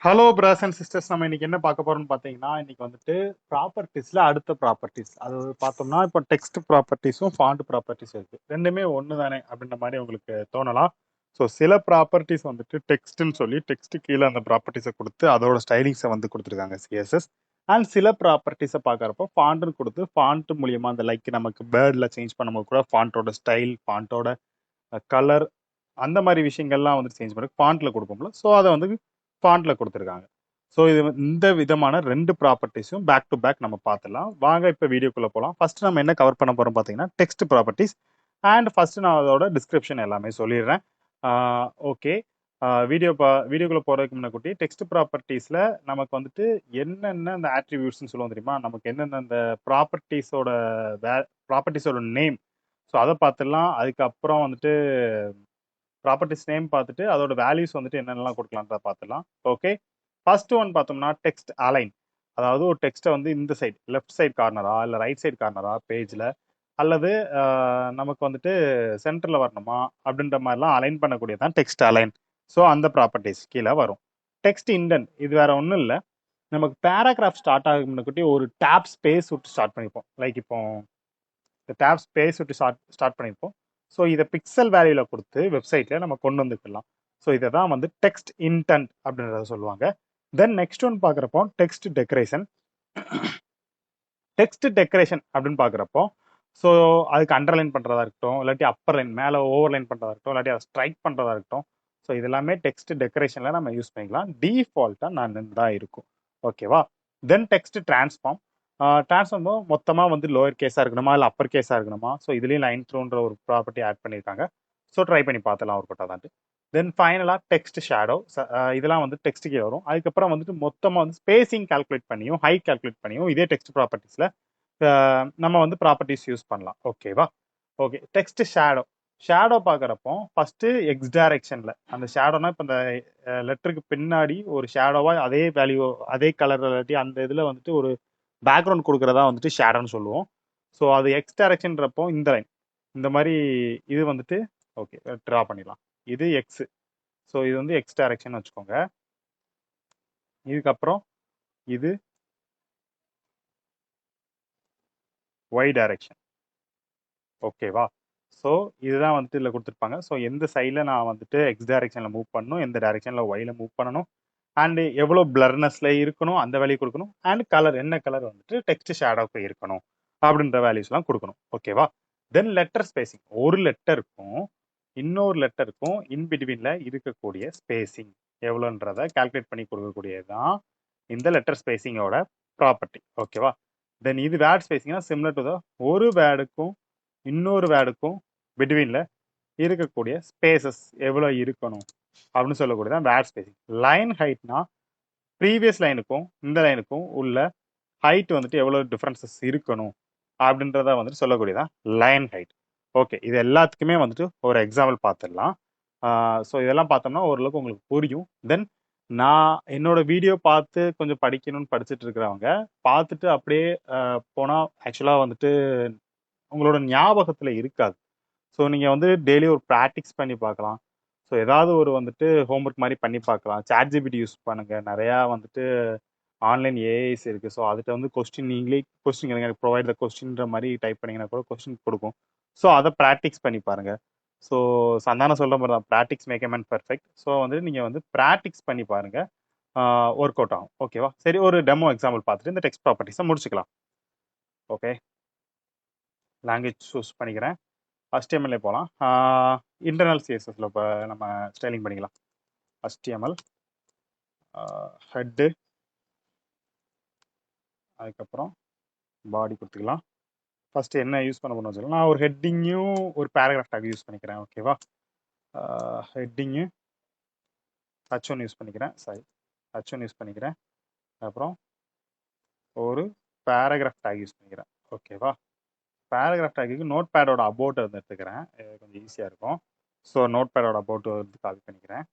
Hello brothers and sisters, நம்ம இன்னைக்கு என்ன பார்க்க போறோம்னு பார்த்தீங்கன்னா, இன்னைக்கு வந்துட்டு ப்ராப்பர்ட்டிஸ்ல அடுத்த ப்ராப்பர்ட்டிஸ் அது பார்த்தோம்னா, இப்போ டெக்ஸ்ட் ப்ராப்பர்ட்டிஸும் ஃபாண்ட் ப்ராப்பர்ட்டிஸும் இருக்கு. ரெண்டுமே ஒன்று தானே அப்படின்ற மாதிரி உங்களுக்கு தோணலாம். ஸோ சில ப்ராப்பர்ட்டிஸ் வந்துட்டு டெக்ஸ்ட்னு சொல்லி டெக்ஸ்ட் கீழே அந்த ப்ராப்பர்ட்டிஸை கொடுத்து அதோட ஸ்டைலிங்ஸை வந்து கொடுத்துருக்காங்க சிஎஸ்எஸ். அண்ட் சில ப்ராப்பர்ட்டிஸை பார்க்குறப்போ ஃபாண்ட்னு கொடுத்து ஃபாண்ட் மூலியமா அந்த லைக் நமக்கு பேர்டில் சேஞ்ச் பண்ணும்போது கூட ஃபாண்ட்டோட ஸ்டைல், ஃபாண்ட்டோட கலர், அந்த மாதிரி விஷயங்கள்லாம் வந்து சேஞ்ச் பண்ணி ஃபாண்ட்ல கொடுப்போம்ல, ஸோ அதை வந்து ஃபாண்ட்ல கொடுத்துருக்காங்க. ஸோ இது இந்த விதமான ரெண்டு ப்ராப்பர்ட்டிஸும் பேக் டு பேக் நம்ம பார்த்துலாம். வாங்க இப்போ வீடியோக்குள்ள போகலாம். ஃபர்ஸ்ட் நம்ம என்ன கவர் பண்ண போறோம் பார்த்தீங்கன்னா, டெக்ஸ்ட் ப்ராப்பர்ட்டிஸ். அண்ட் ஃபர்ஸ்ட் நான் அதோட டிஸ்கிரிப்ஷன் எல்லாமே சொல்லிடுறேன். ஓகே. வீடியோக்குள்ள போறதுக்கு முன்னாடி டெக்ஸ்ட் ப்ராப்பர்ட்டிஸ்ல நமக்கு வந்துட்டு என்னென்ன அந்த ஆட்ரிபியூட்ஸ்னு சொல்லுவோம் தெரியுமா, நமக்கு என்னென்ன அந்த ப்ராப்பர்ட்டிஸோட ப்ராப்பர்ட்டிஸோட நேம், ஸோ அதை பார்த்துடலாம். அதுக்கப்புறம் வந்துட்டு ப்ராப்பர்ட்டிஸ் நேம் பார்த்துட்டு அதோட வேல்யூஸ் வந்துட்டு என்னென்னலாம் கொடுக்கலான்றத பார்த்துடலாம். ஓகே. ஃபர்ஸ்ட் ஒன் பார்த்தோம்னா டெக்ஸ்ட் அலைன். அதாவது ஒரு டெக்ஸ்ட்டை வந்து இந்த சைடு லெஃப்ட் சைடு கார்னரா இல்லை ரைட் சைடு கார்னரா பேஜில், அல்லது நமக்கு வந்துட்டு சென்டரில் வரணுமா அப்படின்ற மாதிரிலாம் அலைன் பண்ணக்கூடியதான் டெக்ஸ்ட் அலைன். ஸோ அந்த ப்ராப்பர்ட்டிஸ் கீழே வரும். டெக்ஸ்ட் இண்டென்ட் இது வேற ஒன்றும் இல்லை. நமக்கு பேராகிராஃப் ஸ்டார்ட் ஆகும்னுக்குட்டி ஒரு டேப் ஸ்பேஸ் விட்டு ஸ்டார்ட் பண்ணிப்போம். லைக் இப்போ இந்த டேப் ஸ்பேஸ் விட்டு ஸ்டார்ட் பண்ணியிருப்போம். ஸோ இதை பிக்சல் வேல்யூல கொடுத்து வெப்சைட்ல நம்ம கொண்டு வந்துக்கலாம். ஸோ இதை தான் வந்து டெக்ஸ்ட் இன்டென்ட் அப்படின்றத சொல்லுவாங்க. தென் நெக்ஸ்ட் ஒன் பார்க்குறப்போ டெக்ஸ்ட் டெக்கரேஷன். டெக்ஸ்ட் டெக்கரேஷன் அப்படின்னு பார்க்குறப்போ, ஸோ அதுக்கு அண்டர்லைன் பண்ணுறதா இருக்கட்டும், இல்லாட்டி அப்பர் லைன் மேலே ஓவர்லைன் பண்ணுறதா இருக்கட்டும், இல்லாட்டி அதை ஸ்ட்ரைக் பண்ணுறதா இருக்கட்டும், ஸோ இது எல்லாமே டெக்ஸ்ட் டெக்கரேஷனில் நம்ம யூஸ் பண்ணிக்கலாம். டிஃபால்ட்டாக நான் தான் இருக்கும். ஓகேவா. தென் டெக்ஸ்ட் டிரான்ஸ்ஃபார்ம். டிரான்ஸ்ஃபார்ம் மொத்தமாக வந்து லோயர் கேஸாக இருக்கணுமா இல்லை அப்பர் கேஸாக இருக்கணுமா, ஸோ இதுலேயும் லைன் த்ரூன்ற ஒரு ப்ராப்பர்ட்டி ஆட் பண்ணியிருக்காங்க. ஸோ ட்ரை பண்ணி பார்த்தலாம் ஒரு கொட்டாதான்ட்டு. தென் ஃபைனலாக டெக்ஸ்ட் ஷேடோ. இதெல்லாம் வந்து டெக்ஸ்ட்டுக்கே வரும். அதுக்கப்புறம் வந்துட்டு மொத்தமாக வந்து ஸ்பேசிங் கால்குலேட் பண்ணியும் ஹைட் கால்குலேட் பண்ணியும் இதே டெக்ஸ்ட் ப்ராப்பர்ட்டிஸில் நம்ம வந்து ப்ராப்பர்ட்டிஸ் யூஸ் பண்ணலாம். ஓகேவா. ஓகே. Text shadow. ஷேடோ பார்க்குறப்போ ஃபர்ஸ்ட் எக்ஸ் டைரக்ஷனில் அந்த ஷேடோனா இப்போ இந்த லெட்டருக்கு பின்னாடி ஒரு ஷேடோவா அதே வேல்யூ அதே கலர் இல்லாட்டி அந்த இதில் வந்துட்டு ஒரு பேக்ரவுண்ட் கொடுக்குறதா வந்துட்டு ஷேடோன்னு சொல்லுவோம். ஸோ அது எக்ஸ் டைரக்ஷன்றப்போ இந்த லைன் இந்த மாதிரி இது வந்துட்டு ஓகே ட்ரா பண்ணிடலாம். இது எக்ஸ். ஸோ இது வந்து எக்ஸ் டைரக்ஷன் வச்சுக்கோங்க. இதுக்கப்புறம் இது ஒய் டைரக்ஷன். ஓகேவா. ஸோ இதுதான் வந்துட்டு இதில் கொடுத்துருப்பாங்க. ஸோ எந்த சைடில் நான் வந்துட்டு எக்ஸ் டைரக்ஷனில் மூவ் பண்ணணும், எந்த டைரக்ஷனில் ஒயில் மூவ் பண்ணணும், அண்டு எவ்வளோ பிளர்னஸ்ல இருக்கணும் அந்த வேல்யூ கொடுக்கணும், அண்ட் கலர் என்ன கலர் வந்துட்டு டெக்ஸ்ட் ஷேடோக்கு இருக்கணும் அப்படின்ற வேல்யூஸ்லாம் கொடுக்கணும். ஓகேவா. Then letter spacing. ஒரு லெட்டருக்கும் இன்னொரு லெட்டருக்கும் இன்பிட்வீனில் இருக்கக்கூடிய ஸ்பேசிங் எவ்வளோன்றதை கால்குலேட் பண்ணி கொடுக்கக்கூடியது தான் இந்த லெட்டர் ஸ்பேசிங்கோட ப்ராப்பர்ட்டி. ஓகேவா. தென் இது வேர்ட் ஸ்பேசிங்னா சிம்லர் டு த ஒரு வேர்டுக்கும் இன்னொரு வேர்டுக்கும் பிட்வீனில் இருக்கக்கூடிய ஸ்பேசஸ் எவ்வளோ இருக்கணும் அப்படின்னு சொல்லக்கூடியதான் வேர்ட் ஸ்பேசிங். லைன் ஹைட்னா ப்ரீவியஸ் லைனுக்கும் இந்த லைனுக்கும் உள்ள ஹைட் வந்துட்டு எவ்வளோ டிஃப்ரென்சஸ் இருக்கணும் அப்படின்றத வந்துட்டு சொல்லக்கூடியதான் லைன் ஹைட். ஓகே. இது எல்லாத்துக்குமே வந்துட்டு ஒரு எக்ஸாம்பிள் பார்த்துடலாம். ஸோ இதெல்லாம் பார்த்தோம்னா ஓரளவுக்கு உங்களுக்கு புரியும். தென் நான் என்னோட வீடியோ பார்த்து கொஞ்சம் படிக்கணும்னு படிச்சுட்டு இருக்கிறவங்க பார்த்துட்டு அப்படியே போனால் ஆக்சுவலாக வந்துட்டு உங்களோட ஞாபகத்தில் இருக்காது. ஸோ நீங்கள் வந்து டெய்லி ஒரு ப்ராக்டிஸ் பண்ணி பார்க்கலாம். ஸோ ஏதாவது ஒரு வந்துட்டு ஹோம்ஒர்க் மாதிரி பண்ணி பார்க்கலாம். சாட் ஜிபிடி யூஸ் பண்ணுங்க. நிறையா வந்துட்டு ஆன்லைன் ஏஐஸ் இருக்குது. ஸோ அதுகிட்ட வந்து கொஸ்டின் நீங்களே கொஸ்டின் கேளுங்க, எனக்கு ப்ரொவைட் த கொஸ்டின்ற மாதிரி டைப் பண்ணிங்கன்னா கூட கொஸ்டின் கொடுக்கும். ஸோ அதை ப்ராக்டிஸ் பண்ணி பாருங்கள். ஸோ சந்தானம் சொல்கிற மாதிரி தான், practice make a man perfect. So வந்துட்டு நீங்கள் வந்து ப்ராக்டிஸ் பண்ணி பாருங்கள், ஒர்க் அவுட் ஆகும். ஓகேவா. சரி, ஒரு டெமோ எக்ஸாம்பிள் பார்த்துட்டு இந்த டெக்ஸ்ட் ப்ராப்பர்ட்டிஸை முடிச்சுக்கலாம். ஓகே. லாங்குவேஜ் சூஸ் பண்ணிக்கிறேன். HTML போகலாம். இன்டர்னல் சிஎஸ்எஸ்ல இப்போ நம்ம ஸ்டைலிங் பண்ணிக்கலாம். HTML ஹெட்டு, அதுக்கப்புறம் பாடி கொடுத்துக்கலாம். ஃபர்ஸ்ட் என்ன யூஸ் பண்ண போகணும்னு சொல்லலாம். நான் ஒரு ஹெட்டிங்கும் ஒரு பேராகிராஃப் டாக் யூஸ் பண்ணிக்கிறேன். ஓகேவா. ஹெட்டிங்கு H1 யூஸ் பண்ணிக்கிறேன். சாரி, H1 யூஸ் பண்ணிக்கிறேன். அப்புறம் ஒரு பேராகிராஃப் டாக் யூஸ் பண்ணிக்கிறேன். ஓகேவா. பேராகிராஃப் டாக்கு நோட் பேடோட அபவுட் வந்து எடுத்துக்கிறேன், கொஞ்சம் ஈஸியாக இருக்கும். ஸோ நோட் பேடோட அபவுட் வந்து காப்பி பண்ணிக்கிறேன்.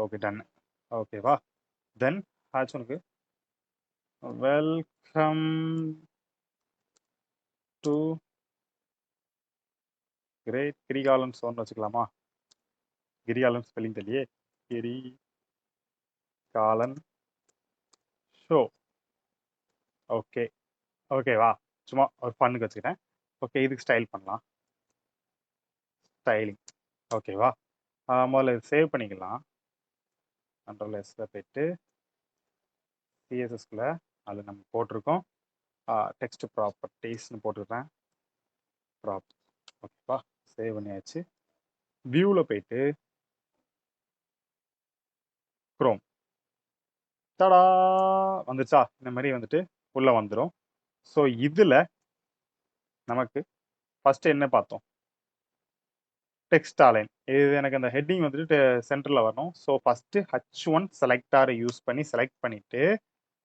Okay, done. ஓகேவா. தென் H1க்கு வெல்கம் டு கிரேட் கிரிகாலன் சோன் வச்சுக்கலாமா. கிரிகாலன் ஸ்பெல்லிங் தெரியலையே. கிரி காலன் ஷோ. ஓகே ஓகேவா, சும்மா ஒரு ஃபன்னுக்கு வச்சுக்கிறேன். ஓகே, இதுக்கு ஸ்டைல் பண்ணலாம். ஸ்டைலிங். ஓகேவா, முதல்ல இது சேவ் பண்ணிக்கலாம். கண்ட்ரோல் எஸ்ல போயிட்டு சிஎஸ்எஸ்ல அதில் நம்ம போட்டிருக்கோம். டெக்ஸ்ட் ப்ராப்பர்ட்டிஸ்னு போட்டுக்கிறேன். ஓகேவா, சேவ் பண்ணியாச்சு. வியூவில் போயிட்டு குரோம், தடா வந்துச்சா, இந்த மாதிரி வந்துட்டு உள்ள வந்துடும். ஸோ இதில் நமக்கு ஃபர்ஸ்ட் என்ன பார்த்தோம், டெக்ஸ்ட் அலைன். இது எனக்கு அந்த ஹெட்டிங் வந்துட்டு சென்டரில் வரணும். ஸோ ஃபர்ஸ்ட் H1 செலக்டாரை யூஸ் பண்ணி செலக்ட் பண்ணிட்டு,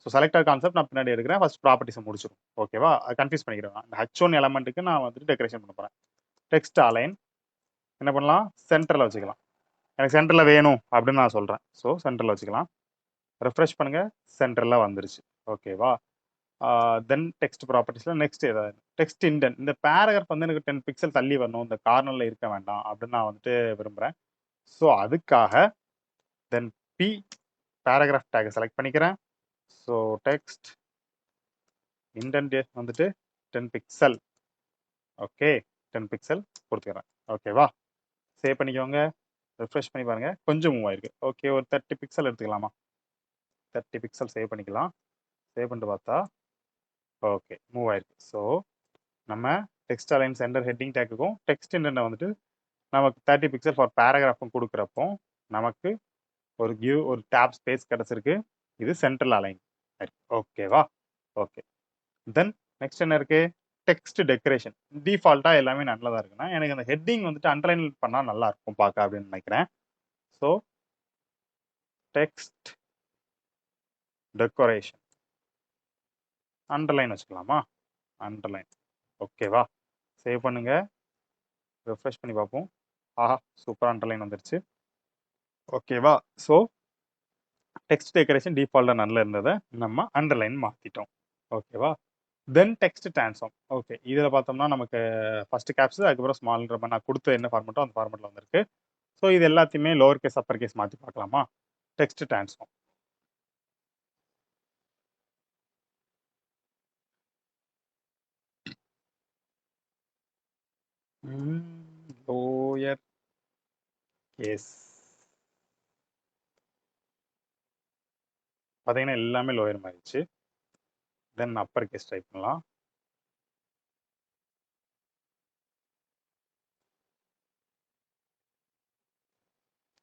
ஸோ செலக்டர் கான்செப்ட் நான் பின்னாடி எடுக்கிறேன். ஃபர்ஸ்ட் ப்ராப்பர்ட்டிஸை முடிச்சிடும். ஓகேவா, அது கன்ஃபியூஸ் பண்ணிக்கிறேன். அந்த H1 எலமெண்ட்டுக்கு நான் வந்துட்டு டெக்கரேஷன் பண்ண போகிறேன். டெக்ஸ்ட் அலைன் என்ன பண்ணலாம், சென்டரில் வச்சுக்கலாம். எனக்கு சென்டரில் வேணும் அப்படின்னு நான் சொல்கிறேன். ஸோ சென்டரில் வச்சுக்கலாம். ரெஃப்ரெஷ் பண்ணுங்க, சென்டரில் வந்துருச்சு. ஓகேவா, தென் டெக்ஸ்ட் ப்ராப்பர்ட்டிஸில் நெக்ஸ்ட் ஏதாவது டெக்ஸ்ட் இண்டென்ட். இந்த பேராகிராஃப் வந்து எனக்கு 10 பிக்சல் தள்ளி வரணும், இந்த கார்னரில் இருக்க வேண்டாம் அப்படின்னு நான் வந்துட்டு விரும்புகிறேன். ஸோ அதுக்காக தென் பி பேராகிராஃப் டேக்கை செலக்ட் பண்ணிக்கிறேன். ஸோ டெக்ஸ்ட் இண்டென்ட் வந்துட்டு 10 பிக்சல். ஓகே, 10 பிக்சல் கொடுத்துக்கிறேன். ஓகேவா, சேவ் பண்ணிக்கோங்க, ரெஃப்ரெஷ் பண்ணி பாருங்க, கொஞ்சம் மூவ் ஆயிருக்கு. ஓகே, ஒரு 30 பிக்சல் எடுத்துக்கலாமா, 30 பிக்சல் சேவ் பண்ணிக்கலாம். சேவ் பண்ணிட்டு பார்த்தா ஓகே மூவ் ஆயிருக்கு. ஸோ நம்ம டெக்ஸ்ட் அலைன் சென்டர் ஹெட்டிங் டேக்குக்கும் டெக்ஸ்ட் இண்டென்ட் வந்துட்டு நமக்கு 30 பிக்சல் ஃபார் பேராகிராஃபும் கொடுக்குறப்போ நமக்கு ஒரு டேப் ஸ்பேஸ் கிடைச்சிருக்கு. இது சென்ட்ரல் அலைன். ஓகேவா, ஓகே. தென் நெக்ஸ்ட் என்ன இருக்கு, டெக்ஸ்ட் டெக்கரேஷன். டிஃபால்ட்டா எல்லாமே நல்லதா இருக்குன்னா எனக்கு அந்த ஹெட்டிங் வந்துட்டு அண்டர்லைன் பண்ணா நல்லா இருக்கும் பார்க்க அப்படின்னு நினைக்கிறேன். ஸோ டெக்ஸ்ட் டெக்கரேஷன் அண்டர்லைன் வச்சுக்கலாமா, அண்டர்லைன். ஓகேவா, சேவ் பண்ணுங்க, ரெஃப்ரெஷ் பண்ணி பார்ப்போம். ஆஹா, சூப்பராக அண்டர்லைன் வந்துருச்சு. ஓகேவா, ஸோ டெக்ஸ்ட் டெக்கரேஷன் டிஃபால்ட்டாக நல்லா இருந்ததை நம்ம அண்டர்லைன் மாற்றிட்டோம். ஓகேவா, தென் டெக்ஸ்ட் ட்ரான்ஸ்ஃபார்ம். ஓகே, இதில் பார்த்தோம்னா நமக்கு ஃபர்ஸ்ட் கேப்ஸ், அதுக்கப்புறம் ஸ்மால்ன்ற மாதிரி நான் கொடுத்த என்ன ஃபார்மெட்டோ அந்த ஃபார்மெட்டில் வந்திருக்கு. ஸோ இது எல்லாத்தையுமே லோவர் கேஸ் அப்பர் கேஸ் மாற்றி பார்க்கலாமா. டெக்ஸ்ட் ட்ரான்ஸ்ஃபார்ம், லோயர் கேஸ் பார்த்தீங்கன்னா எல்லாமே லோயர் மாறிடுச்சு. தென் அப்பர் கேஸ் ட்ரை பண்ணலாம்.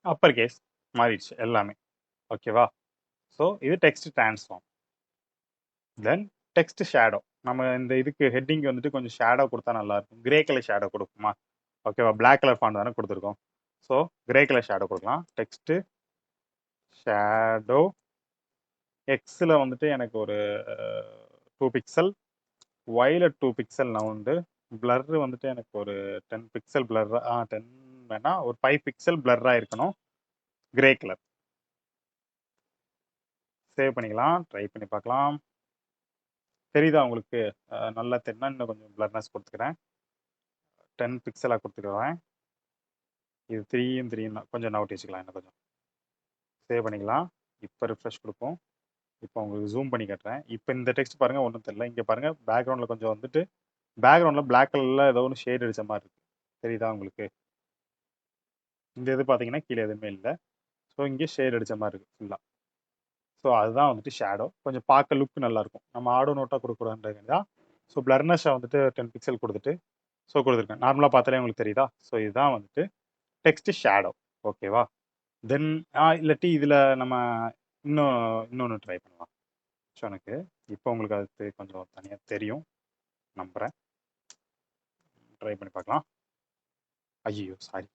அப்பர் கேஸ் மாறிடுச்சு எல்லாமே. ஓகேவா, ஸோ இது டெக்ஸ்ட் ட்ரான்ஸ்ஃபார்ம். தென் டெக்ஸ்ட் ஷேடோ. நம்ம இந்த இதுக்கு ஹெட்டிங் வந்துட்டு கொஞ்சம் ஷேடோ கொடுத்தா நல்லா இருக்கும். கிரே கலர் ஷேடோ கொடுக்குமா. ஓகேவா, பிளாக் கலர் ஃபாண்ட் தானே கொடுத்துருக்கோம். ஸோ கிரே கலர் ஷேடோ கொடுக்கலாம். டெக்ஸ்ட் ஷேடோ எக்ஸில் வந்துட்டு எனக்கு ஒரு 2 பிக்சல், ஒயில் 2 பிக்சல் நவுண்டு, பிளர் வந்துட்டு எனக்கு ஒரு 10 பிக்சல் பிளர், 10 வேணா ஒரு 5 பிக்சல் பிளர்ராக இருக்கணும். Grey colour. சேவ் பண்ணிக்கலாம், ட்ரை பண்ணி பார்க்கலாம். தெரியுதா உங்களுக்கு, நல்லா தெரியுனா இன்னும் கொஞ்சம் பிளர்னஸ் கொடுத்துக்கிறேன். 10 பிக்சலாக கொடுத்துக்கிறேன். இது 3 கொஞ்சம் நவுட்டி வச்சுக்கலாம் இன்னும் கொஞ்சம். சேவ் பண்ணிக்கலாம். இப்போ ரிஃப்ரெஷ் கொடுப்போம். இப்போ உங்களுக்கு ஜூம் பண்ணி காட்டுறேன். இப்போ இந்த டெக்ஸ்ட் பாருங்க, ஒன்றும் தெரியல. இங்கே பாருங்க, பேக்ரவுண்டில் கொஞ்சம் வந்துட்டு பேக்ரவுண்டில் பிளாக் கலரில் ஏதோ ஒன்று ஷேட் அடித்த மாதிரி இருக்கு. தெரியுதா உங்களுக்கு, இந்த இது பார்த்தீங்கன்னா கீழே எதுவுமே இல்லை. ஸோ இங்கே ஷேட் அடித்த மாதிரி இருக்கு ஃபுல்லாக. ஸோ அதுதான் வந்துட்டு ஷேடோ. கொஞ்சம் பார்க்க லுக் நல்லா இருக்கும். நம்ம ஆடோ நோட்டாக கொடுக்குறோன்றது தான். ஸோ பிளர்னஸை வந்துட்டு 10 பிக்சல் கொடுத்துட்டு ஸோ கொடுத்துருக்கேன். நார்மலாக பார்த்தாலே உங்களுக்கு தெரியுதா. ஸோ இதுதான் வந்துட்டு டெக்ஸ்ட் ஷேடோ. ஓகேவா, தென் இல்லாட்டி இதில் நம்ம இன்னொன்று ட்ரை பண்ணலாம். ஸோ எனக்கு இப்போ உங்களுக்கு அது கொஞ்சம் தனியாக தெரியும் நம்புகிறேன். ட்ரை பண்ணி பார்க்கலாம். ஐயோ சாரி,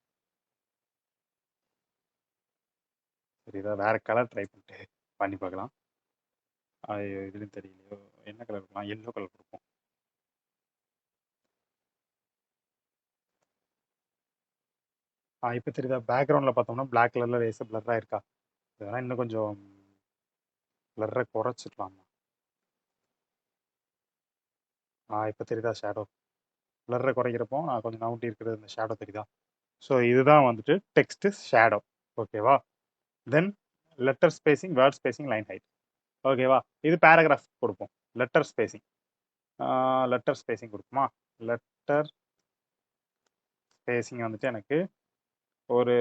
சரி இதை வேறு கலர் ட்ரை பண்ணிட்டு பண்ணி பார்க்கலாம். ஐயோ இதுலையும் தெரியலையோ, என்ன கலர் கொடுக்கலாம், எல்லோ கலர் கொடுப்போம். இப்போ தெரியுதா, பேக்ரவுண்டில் பார்த்தோம்னா பிளாக் கலரில் ரேஸ் பிளர்ராக இருக்கா. இதெல்லாம் இன்னும் கொஞ்சம் பிளர்ரை குறைச்சிக்கலாமா. இப்போ தெரியுதா ஷேடோ, பிளர்ரை குறைக்கிறப்போ நான் கொஞ்சம் நவுட்டி இருக்கிறது இந்த ஷேடோ தெரியுதா. ஸோ இதுதான் வந்துட்டு டெக்ஸ்ட் ஷேடோ. ஓகேவா, then letter spacing, word spacing, line height. ஓகேவா? இது பேராகிராஃப் கொடுப்போம். Letter spacing. லெட்டர் ஸ்பேசிங் கொடுக்குமா? லெட்டர் ஸ்பேசிங் வந்துட்டு எனக்கு ஒரு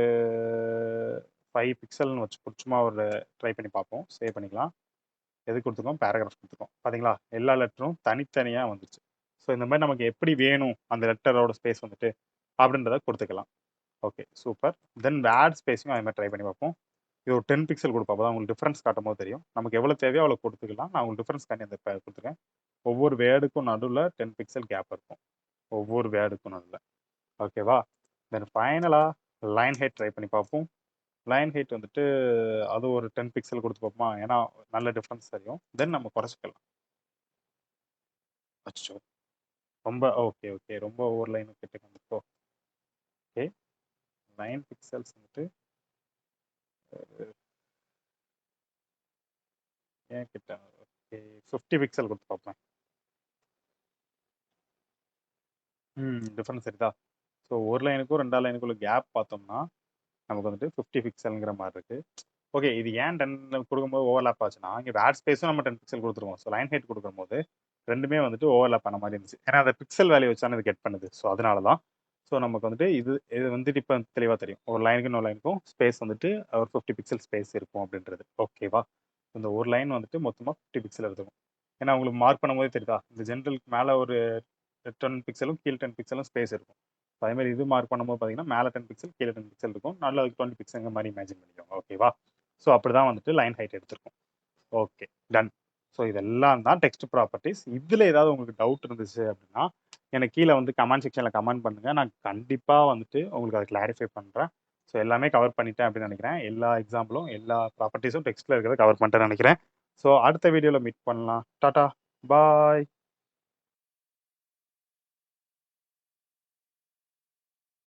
5 பிக்சல்னு வச்சு சும்மா ஒரு ட்ரை பண்ணி பார்ப்போம். சேவ் பண்ணிக்கலாம். எது கொடுத்துருக்கோம்? பேராகிராஃப் கொடுத்துருக்கோம். பார்த்தீங்களா? எல்லா லெட்டரும் தனித்தனியாக வந்துச்சு. ஸோ இந்த மாதிரி நமக்கு எப்படி வேணும் அந்த லெட்டரோட ஸ்பேஸ் வந்துட்டு அப்படின்றத கொடுத்துக்கலாம். Okay, super. தென் வேர்ட் ஸ்பேஸையும் அதே மாதிரி ட்ரை பண்ணி பார்ப்போம். இது ஒரு 10 பிக்சல் கொடுப்போம். அப்போ தான் உங்களுக்கு டிஃப்ரென்ஸ் காட்டும் போது தெரியும். நமக்கு எவ்வளோ தேவையோ அவ்வளோ கொடுத்துக்கலாம். நான் உங்களுக்கு டிஃப்ரென்ஸ் காட்டி அந்த கொடுத்துருக்கேன். ஒவ்வொரு வேர்டுக்கும் நடுவில் 10 பிக்சல் கேப் இருக்கும். ஒவ்வொரு வேர்டுக்கும் நடுவில். ஓகேவா? தென் ஃபைனலாக லைன் ஹைட் ட்ரை பண்ணி பார்ப்போம். லைன் ஹைட் வந்துட்டு அது ஒரு 10 பிக்சல் கொடுத்து பார்ப்போமா? ஏன்னா நல்ல டிஃப்ரென்ஸ் தெரியும். தென் நம்ம குறைச்சிக்கலாம். அச்சோ, ரொம்ப ஓகே ஓகே ரொம்ப ஓவர் லைன் கிட்ட வந்துட்டோம். ஓகே, 9 பிக்சல்ஸ் வந்துட்டு ஏன் கிட்ட ஓகே 50 பிக்சல் கொடுத்து பார்ப்பேன். டிஃப்ரென்ஸ் இருக்குதா? ஸோ ஒரு லைனுக்கும் 2 லைனுக்குள்ள கேப் பார்த்தோம்னா நமக்கு வந்துட்டு 50 பிக்சல்ங்கிற மாதிரி இருக்கு. ஓகே, இது ஏன் 10 கொடுக்கும்போது ஓவர்லாப் ஆச்சுன்னா, இங்கே வேர்ட் ஸ்பேஸும் நம்ம 10 பிக்சல் கொடுத்துருவோம். ஸோ லைன் ஹைட் கொடுக்கும்போது ரெண்டுமே வந்துட்டு ஓவர்லாப் பண்ண மாதிரி இருந்துச்சு. ஏன்னா அந்த பிக்சல் வேல்யூ வச்சானே இது கெட் பண்ணுது. ஸோ அதனால தான். ஸோ நமக்கு வந்துட்டு இது வந்துட்டு இப்போ தெளிவாக தெரியும். ஒரு லைனுக்கு இன்னொரு லைனுக்கும் ஸ்பேஸ் வந்துட்டு ஒரு 50 பிக்சல் ஸ்பேஸ் இருக்கும் அப்படின்றது. ஓகேவா? இந்த ஒரு லைன் வந்துட்டு மொத்தமாக 50 பிக்சல் இருக்கும். ஏன்னா உங்களுக்கு மார்க் பண்ணும்போது தெரியுதா? இந்த ஜென்ரலுக்கு மேலே ஒரு 10 பிக்சலும் கீழே 10 பிக்சலும் ஸ்பேஸ் இருக்கும். அதே மாதிரி இது மார்க் பண்ணும்போது பார்த்தீங்கன்னா மேலே 10 பிக்சல் கீழே 10 பிக்சல் இருக்கும். நல்ல 20 பிக்சல் மாதிரி இமேஜின் பண்ணிக்கோங்க. ஓகேவா? ஸோ அப்படி தான் வந்துட்டு லைன் ஹைட் எடுத்திருக்கும். Okay, done. ஸோ இதெல்லாம் தான் டெக்ஸ்ட் ப்ராப்பர்ட்டிஸ். இதில் ஏதாவது உங்களுக்கு டவுட் இருந்துச்சு அப்படின்னா எனக்கு கீழே வந்து கமெண்ட் செக்ஷனில் கமெண்ட் பண்ணுங்கள். நான் கண்டிப்பாக வந்துட்டு உங்களுக்கு அதை கிளாரிஃபை பண்ணுறேன். ஸோ எல்லாமே கவர் பண்ணிட்டேன் அப்படின்னு நினைக்கிறேன். எல்லா எக்ஸாம்பிளும் எல்லா ப்ராப்பர்ட்டிஸும் டெக்ஸ்ட்டில் இருக்கிறத கவர் பண்ணிட்டேன்னு நினைக்கிறேன். ஸோ அடுத்த வீடியோவில் மீட் பண்ணலாம். டாடா, பாய்.